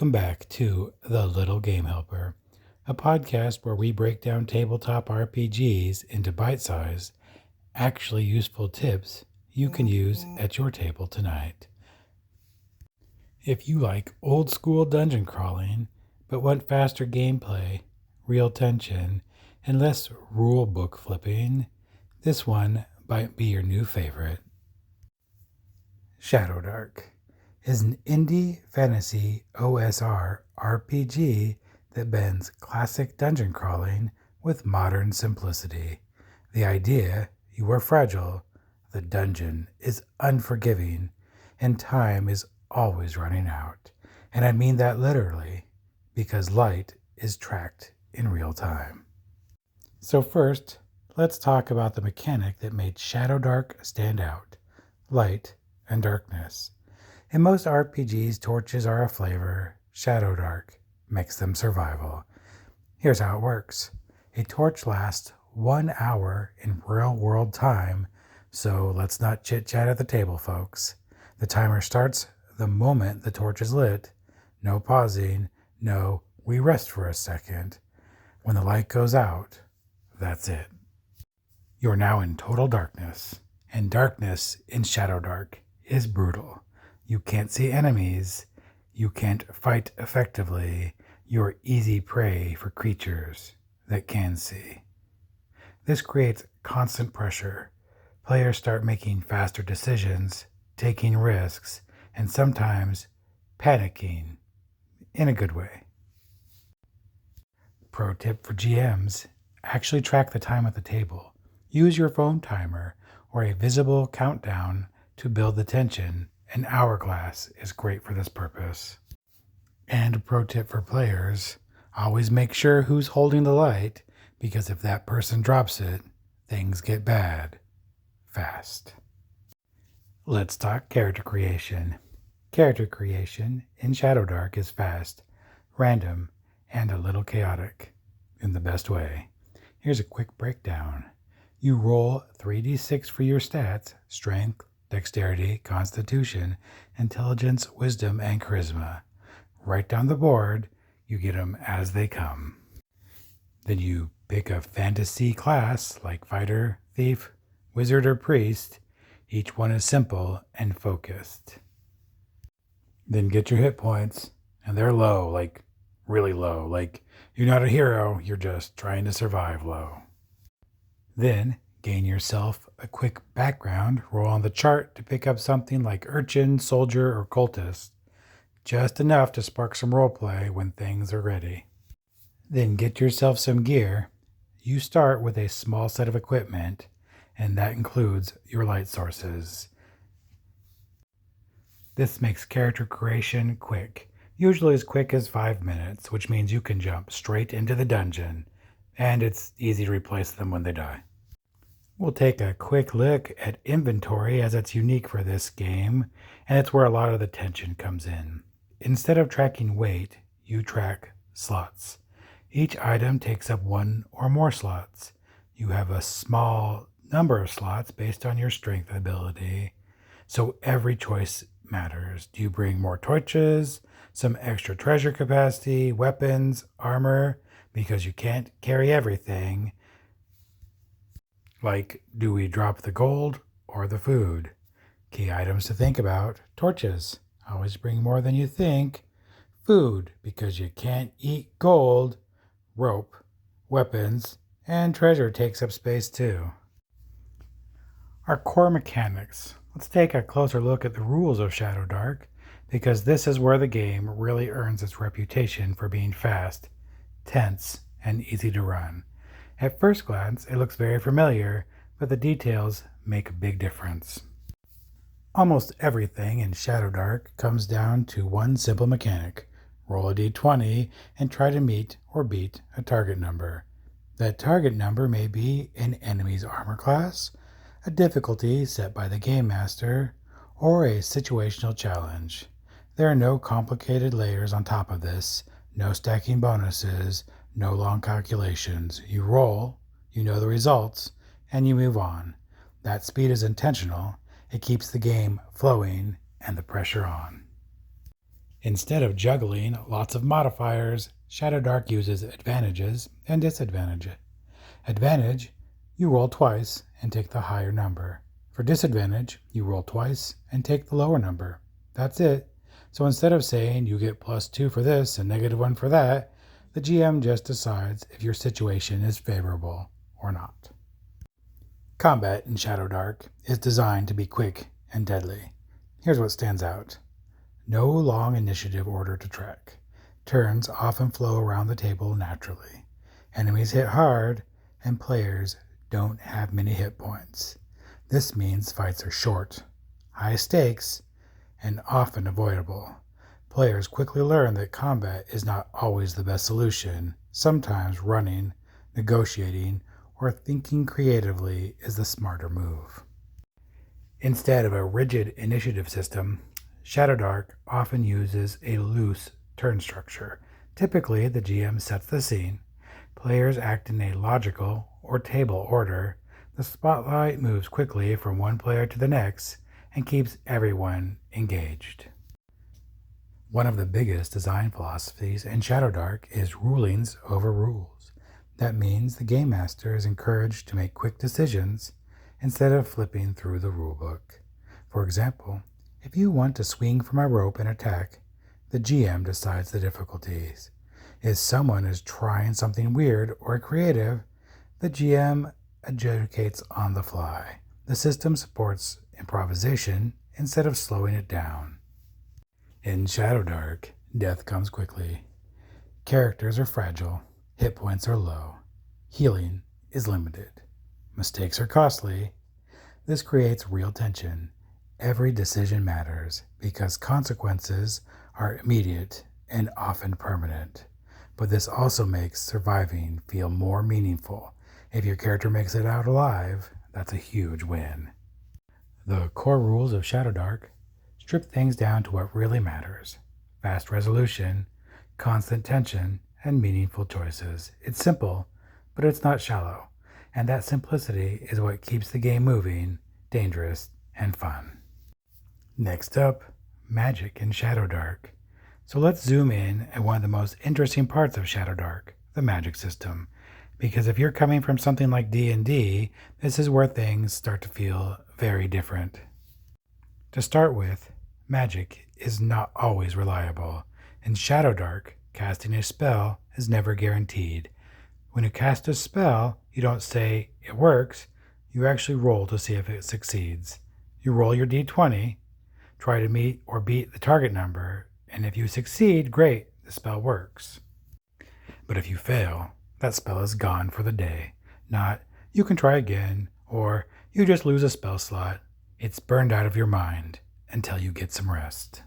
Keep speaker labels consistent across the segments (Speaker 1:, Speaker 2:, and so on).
Speaker 1: Welcome back to The Little Game Helper, a podcast where we break down tabletop RPGs into bite-sized, actually useful tips you can use at your table tonight. If you like old school dungeon crawling, but want faster gameplay, real tension, and less rule book flipping, this one might be your new favorite. Shadowdark is an indie fantasy OSR RPG that blends classic dungeon crawling with modern simplicity. The idea: you are fragile, the dungeon is unforgiving, and time is always running out. And I mean that literally, because light is tracked in real time. So first, let's talk about the mechanic that made Shadowdark stand out: light and darkness. In most RPGs, torches are a flavor. Shadowdark makes them survival. Here's how it works. A torch lasts 1 hour in real-world time, so let's not chit-chat at the table, folks. The timer starts the moment the torch is lit. No pausing, no we rest for a second. When the light goes out, that's it. You're now in total darkness, and darkness in Shadowdark is brutal. You can't see enemies. You can't fight effectively. You're easy prey for creatures that can see. This creates constant pressure. Players start making faster decisions, taking risks, and sometimes panicking in a good way. Pro tip for GMs: actually track the time at the table. Use your phone timer or a visible countdown to build the tension. An hourglass is great for this purpose. And a pro tip for players: always make sure who's holding the light, because if that person drops it, things get bad fast. Let's talk character creation. Character creation in Shadowdark is fast, random, and a little chaotic in the best way. Here's a quick breakdown. You roll 3d6 for your stats: strength, dexterity, constitution, intelligence, wisdom, and charisma. Right down the board, you get them as they come. Then you pick a fantasy class like fighter, thief, wizard, or priest. Each one is simple and focused. Then get your hit points, and they're low, like really low. Like you're not a hero, you're just trying to survive low. Then gain yourself a quick background, roll on the chart to pick up something like urchin, soldier, or cultist. Just enough to spark some roleplay when things are ready. Then get yourself some gear. You start with a small set of equipment, and that includes your light sources. This makes character creation quick, usually as quick as 5 minutes, which means you can jump straight into the dungeon, and it's easy to replace them when they die. We'll take a quick look at inventory, as it's unique for this game, and it's where a lot of the tension comes in. Instead of tracking weight, you track slots. Each item takes up 1 or more slots. You have a small number of slots based on your strength ability, so every choice matters. Do you bring more torches, some extra treasure capacity, weapons, armor, because you can't carry everything? Like, do we drop the gold or the food? Key items to think about: torches, always bring more than you think. Food, because you can't eat gold. Rope, weapons, and treasure takes up space too. Our core mechanics. Let's take a closer look at the rules of Shadowdark, because this is where the game really earns its reputation for being fast, tense, and easy to run. At first glance, it looks very familiar, but the details make a big difference. Almost everything in Shadowdark comes down to one simple mechanic: roll a d20 and try to meet or beat a target number. That target number may be an enemy's armor class, a difficulty set by the game master, or a situational challenge. There are no complicated layers on top of this, no stacking bonuses, no long calculations. You roll, you know the results, and you move on. That speed is intentional. It keeps the game flowing and the pressure on. Instead of juggling lots of modifiers, Shadowdark uses advantages and disadvantages. Advantage, you roll twice and take the higher number. For disadvantage, you roll twice and take the lower number. That's it. So instead of saying you get +2 for this and -1 for that, the GM just decides if your situation is favorable or not. Combat in Shadowdark is designed to be quick and deadly. Here's what stands out. No long initiative order to track. Turns often flow around the table naturally. Enemies hit hard, and players don't have many hit points. This means fights are short, high stakes, and often avoidable. Players quickly learn that combat is not always the best solution. Sometimes running, negotiating, or thinking creatively is the smarter move. Instead of a rigid initiative system, Shadowdark often uses a loose turn structure. Typically, the GM sets the scene. Players act in a logical or table order. The spotlight moves quickly from one player to the next and keeps everyone engaged. One of the biggest design philosophies in Shadowdark is rulings over rules. That means the Game Master is encouraged to make quick decisions instead of flipping through the rulebook. For example, if you want to swing from a rope and attack, the GM decides the difficulties. If someone is trying something weird or creative, the GM adjudicates on the fly. The system supports improvisation instead of slowing it down. In Shadowdark, death comes quickly. Characters are fragile. Hit points are low. Healing is limited. Mistakes are costly. This creates real tension. Every decision matters because consequences are immediate and often permanent. But this also makes surviving feel more meaningful. If your character makes it out alive, that's a huge win. The core rules of Shadowdark strip things down to what really matters. Fast resolution, constant tension, and meaningful choices. It's simple, but it's not shallow. And that simplicity is what keeps the game moving, dangerous, and fun. Next up, magic in Shadowdark. So let's zoom in at one of the most interesting parts of Shadowdark, the magic system. Because if you're coming from something like D&D, this is where things start to feel very different. To start with, magic is not always reliable. In Shadowdark, casting a spell is never guaranteed. When you cast a spell, you don't say it works, you actually roll to see if it succeeds. You roll your d20, try to meet or beat the target number, and if you succeed, great, the spell works. But if you fail, that spell is gone for the day. Not, you can try again, or you just lose a spell slot. It's burned out of your mind until you get some rest.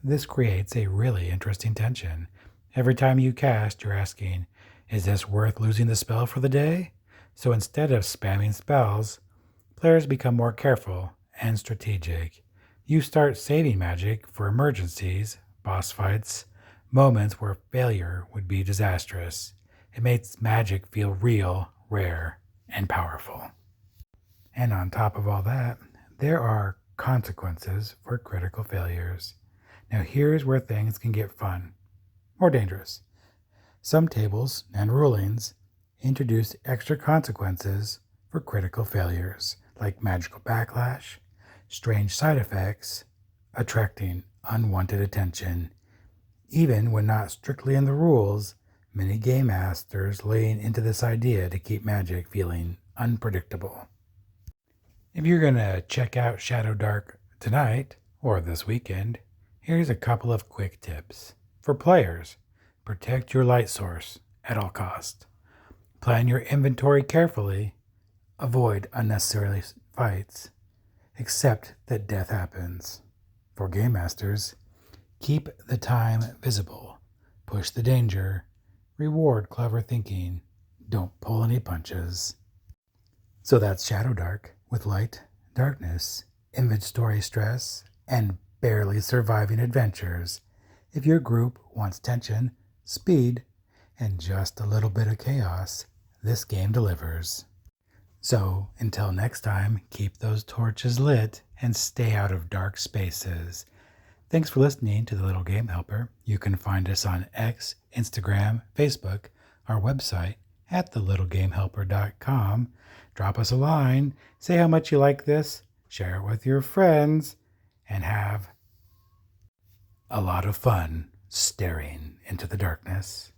Speaker 1: This creates a really interesting tension. Every time you cast, you're asking, is this worth losing the spell for the day? So instead of spamming spells, players become more careful and strategic. You start saving magic for emergencies, boss fights, moments where failure would be disastrous. It makes magic feel real, rare, and powerful. And on top of all that, there are consequences for critical failures. Now here's where things can get fun or dangerous. Some tables and rulings introduce extra consequences for critical failures, like magical backlash, strange side effects, attracting unwanted attention. Even when not strictly in the rules, many game masters lean into this idea to keep magic feeling unpredictable. If you're going to check out Shadowdark tonight or this weekend, here's a couple of quick tips. For players, protect your light source at all costs. Plan your inventory carefully. Avoid unnecessary fights, except that death happens. For game masters, keep the time visible. Push the danger. Reward clever thinking. Don't pull any punches. So that's Shadowdark with light, darkness, inventory stress, and barely surviving adventures. If your group wants tension, speed, and just a little bit of chaos, this game delivers. So, until next time, keep those torches lit and stay out of dark spaces. Thanks for listening to The Little Game Helper. You can find us on X, Instagram, Facebook, our website at thelittlegamehelper.com. Drop us a line, say how much you like this, share it with your friends, and have a lot of fun staring into the darkness.